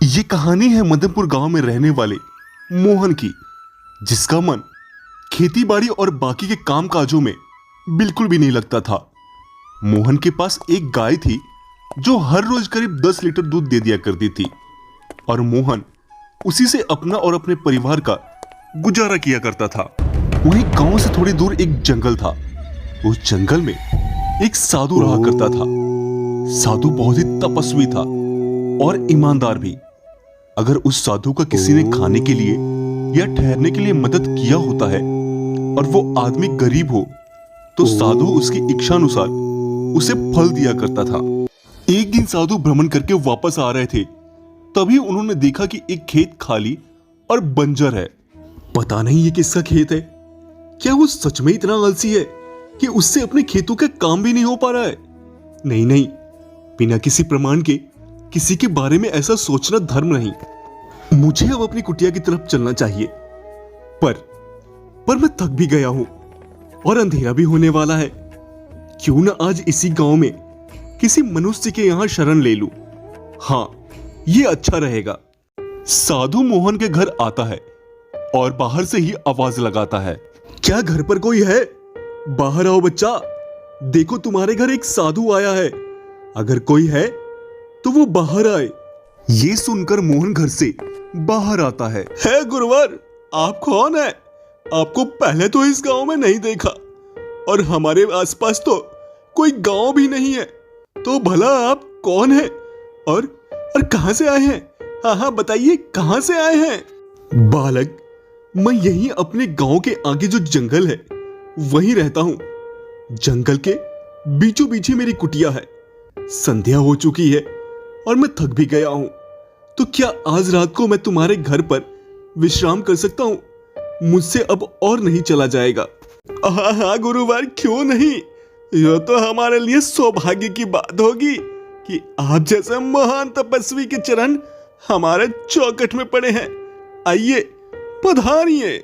ये कहानी है मदनपुर गांव में रहने वाले मोहन की, जिसका मन खेतीबाड़ी और बाकी के काम काजों में बिल्कुल भी नहीं लगता था। मोहन के पास एक गाय थी जो हर रोज करीब 10 लीटर दूध दे दिया करती थी और मोहन उसी से अपना और अपने परिवार का गुजारा किया करता था। वहीं गांव से थोड़ी दूर एक जंगल था। उस जंगल में एक साधु रहा करता था। साधु बहुत ही तपस्वी था और ईमानदार भी। अगर उस साधु का किसी ने खाने के लिए या ठहरने के लिए मदद किया होता है और वो आदमी गरीब हो तो साधु उसकी इच्छा अनुसार उसे फल दिया करता था। एक दिन साधु भ्रमण करके वापस आ रहे थे, तभी उन्होंने देखा कि एक खेत खाली और बंजर है। पता नहीं ये किसका खेत है। क्या वो सच में इतना आलसी है कि उससे अपने खेतों का काम भी नहीं हो पा रहा है? नहीं नहीं, बिना किसी प्रमाण के किसी के बारे में ऐसा सोचना धर्म नहीं। मुझे अब अपनी कुटिया की तरफ चलना चाहिए, पर मैं थक भी गया हूं और अंधेरा भी होने वाला है। क्यों ना आज इसी गांव में किसी मनुष्य के यहां शरण ले लूं। हाँ, ये अच्छा रहेगा। साधु मोहन के घर आता है और बाहर से ही आवाज लगाता है, क्या घर पर कोई है? बाहर आओ बच्चा, देखो तुम्हारे घर एक साधु आया है। अगर कोई है तो वो बाहर आए। ये सुनकर मोहन घर से बाहर आता है। हे गुरुवर, आप कौन है? आपको पहले तो इस गांव में नहीं देखा और हमारे आसपास तो कोई गांव भी नहीं है। तो भला आप कौन है और कहां से आए हैं? हाँ बताइए, कहां से आए हैं? बालक, मैं यहीं अपने गांव के आगे जो जंगल है वहीं रहता हूं। जंगल के बीचों बीच ही मेरी कुटिया है। संध्या हो चुकी है और मैं थक भी गया हूं। तो क्या आज रात को मैं तुम्हारे घर पर विश्राम कर सकता हूं? मुझसे अब और नहीं चला जाएगा। हाँ गुरुवर, क्यों नहीं। यह तो हमारे लिए सौभाग्य की बात होगी कि आप जैसे महान तपस्वी के चरण हमारे चौखट में पड़े हैं। आइए, पधारिए।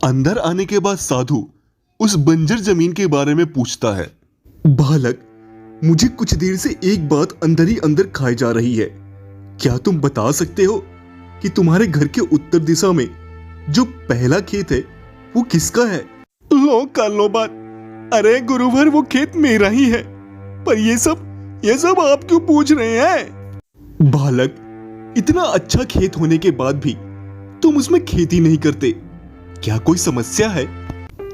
अंदर आने के बाद साधु उस बंजर जमीन के बारे में पूछता है। बालक, मुझे कुछ देर से एक बात अंदर ही अंदर खाई जा रही है। क्या तुम बता सकते हो कि तुम्हारे घर के उत्तर दिशा में जो पहला खेत है वो किसका है? लो कर लो बात। अरे गुरुवर, वो खेत मेरा ही है। पर ये सब आप क्यों पूछ रहे हैं? बालक, इतना अच्छा खेत होने के बाद भी तुम उसमें खेती नहीं करते, क्या कोई समस्या है?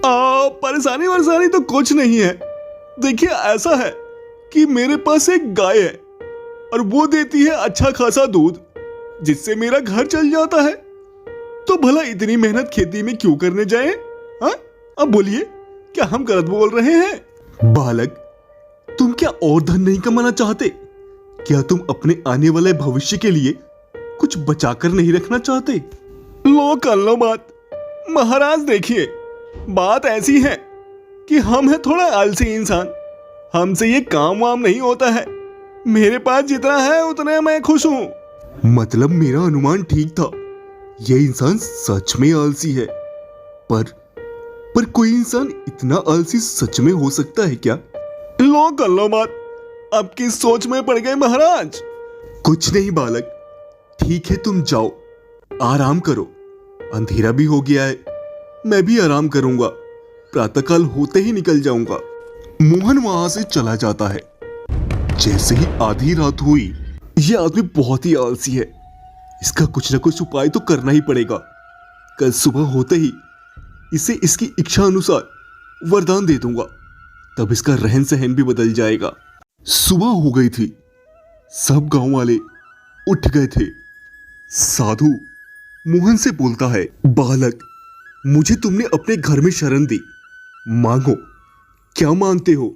परेशानी वरसानी तो कुछ नहीं है। देखिए, ऐसा है कि मेरे पास एक गाय है और वो देती है अच्छा खासा दूध, जिससे मेरा घर चल जाता है। तो भला इतनी मेहनत खेती में क्यों करने जाएं? हाँ, अब बोलिए, क्या हम गलत बोल रहे हैं? बालक, तुम क्या और धन नहीं कमाना चाहते? क्या तुम अपने आने वाले भविष्य के लिए कुछ बचाकर नहीं रखना चाहते? लो कर लो बात। महाराज देखिए, बात ऐसी है कि हम है थोड़ा आलसी इंसान। हमसे ये काम वाम नहीं होता है। मेरे पास जितना है उतने मैं खुश हूं। मतलब मेरा अनुमान ठीक था, ये इंसान सच में आलसी है। पर कोई इंसान इतना आलसी सच में हो सकता है क्या? लो कर लो बात। अब किस सोच में पड़ गए महाराज? कुछ नहीं बालक, ठीक है, तुम जाओ, आराम करो। अंधेरा भी हो गया है, मैं भी आराम करूंगा। प्रातःकाल होते ही निकल जाऊंगा। मोहन वहां से चला जाता है। जैसे ही आधी रात हुई, यह आदमी बहुत ही आलसी है, इसका कुछ ना कुछ उपाय तो करना ही पड़ेगा। कल सुबह होते ही इसे इसकी इच्छा अनुसार वरदान दे दूंगा, तब इसका रहन सहन भी बदल जाएगा। सुबह हो गई थी, सब गांव वाले उठ गए थे। साधु मोहन से बोलता है, बालक, मुझे तुमने अपने घर में शरण दी, मांगो, क्या मांगते हो?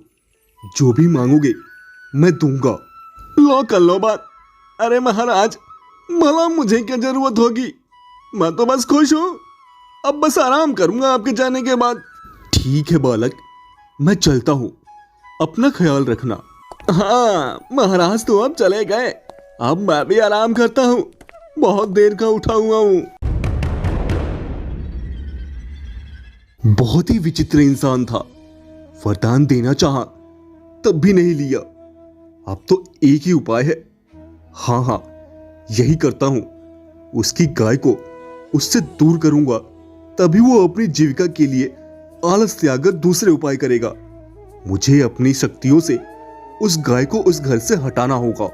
जो भी मांगोगे मैं दूंगा। लो कर लो बात। अरे महाराज, भला मुझे क्या जरूरत होगी, मैं तो बस खुश हूं। अब बस आराम करूंगा आपके जाने के बाद। ठीक है बालक, मैं चलता हूं, अपना ख्याल रखना। हाँ महाराज तो अब चले गए, अब मैं भी आराम करता हूं, बहुत देर का उठा हुआ हूं। बहुत ही विचित्र इंसान था, वरदान देना चाहा तब भी नहीं लिया। अब तो एक ही उपाय है, हाँ यही करता हूं, उसकी गाय को उससे दूर करूंगा, तभी वो अपनी जीविका के लिए आलस त्याग दूसरे उपाय करेगा। मुझे अपनी शक्तियों से उस गाय को उस घर से हटाना होगा।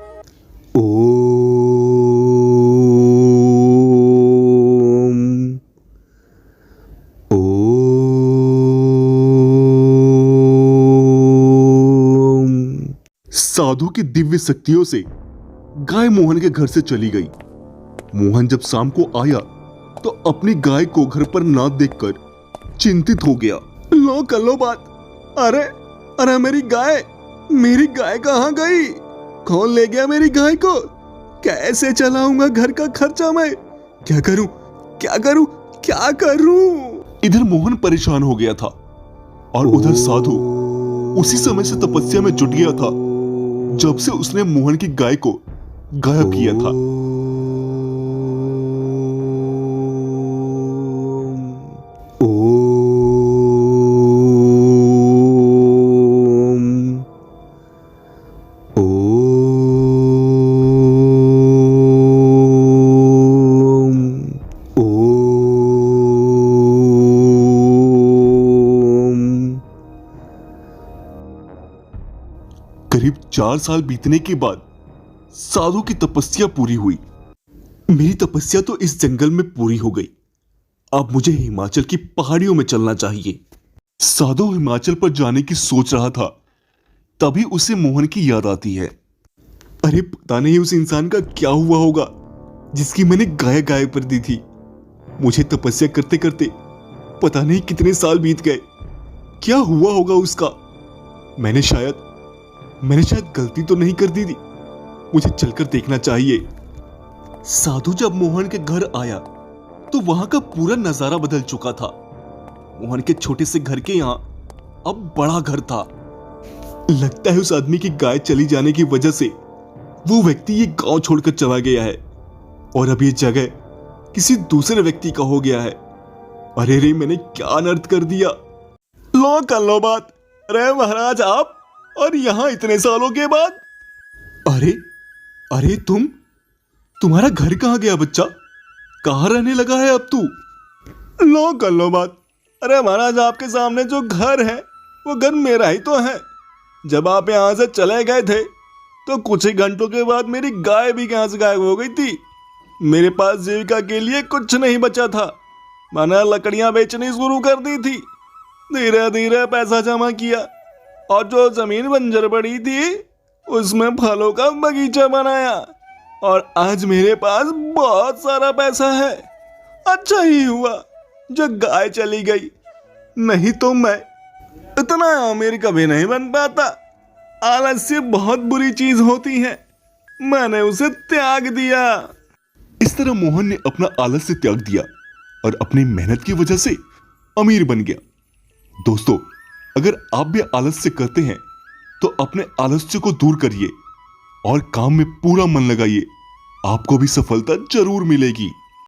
ओम ओम। साधु की दिव्य शक्तियों से गाय मोहन के घर से चली गई। मोहन जब शाम को आया तो अपनी गाय को घर पर ना देखकर चिंतित हो गया। लो कर लो बात। अरे अरे मेरी गाय कहाँ गई? कौन ले गया मेरी गाय को? कैसे चलाऊंगा घर का खर्चा मैं? क्या करूं? इधर मोहन परेशान हो गया था और उधर साधु उसी समय से तपस्या में जुट गया था जब से उसने मोहन की गाय को गायब किया था। करीब 4 साल बीतने के बाद साधु की तपस्या पूरी हुई। मेरी तपस्या तो इस जंगल में पूरी हो गई, अब मुझे हिमाचल की पहाड़ियों में चलना चाहिए। साधु हिमाचल पर जाने की सोच रहा था, तभी उसे मोहन की याद आती है। अरे पता नहीं उस इंसान का क्या हुआ होगा जिसकी मैंने गाय गायब कर दी थी। मुझे तपस्या करते करते पता नहीं कितने साल बीत गए, क्या हुआ होगा उसका? मैंने शायद गलती तो नहीं कर दी थी, मुझे चलकर देखना चाहिए। साधु जब मोहन के घर आया तो वहां का पूरा नजारा बदल चुका था। मोहन के छोटे से घर के यहाँ अब बड़ा घर था। लगता है उस आदमी की गाय चली जाने की वजह से वो व्यक्ति ये गांव छोड़कर चला गया है और अब ये जगह किसी दूसरे व्यक्ति का हो गया है। अरे रे, मैंने क्या अनर्थ कर दिया। लो कर लो बात। अरे महाराज आप, और यहां इतने सालों के बाद? अरे तुम्हारा घर कहां गया बच्चा? कहां रहने लगा है अब तू? लो कर लो बात। अरे महाराज, आपके सामने जो घर है वो घर मेरा ही तो है। जब आप यहां से चले गए थे तो कुछ ही घंटों के बाद मेरी गाय भी यहां से गायब हो गई थी। मेरे पास जीविका के लिए कुछ नहीं बचा था। मैंने लकड़ियां बेचनी शुरू कर दी थी, धीरे धीरे पैसा जमा किया और जो जमीन बंजर पड़ी थी उसमें फलों का बगीचा बनाया और आज मेरे पास बहुत सारा पैसा है। अच्छा ही हुआ जो गाय चली गई, नहीं तो मैं इतना अमीर कभी नहीं बन पाता। आलस्य बहुत बुरी चीज होती है, मैंने उसे त्याग दिया। इस तरह मोहन ने अपना आलस्य त्याग दिया और अपनी मेहनत की वजह से अमीर बन गया। दोस्तों, अगर आप भी आलस्य करते हैं तो अपने आलस्य को दूर करिए और काम में पूरा मन लगाइए, आपको भी सफलता जरूर मिलेगी।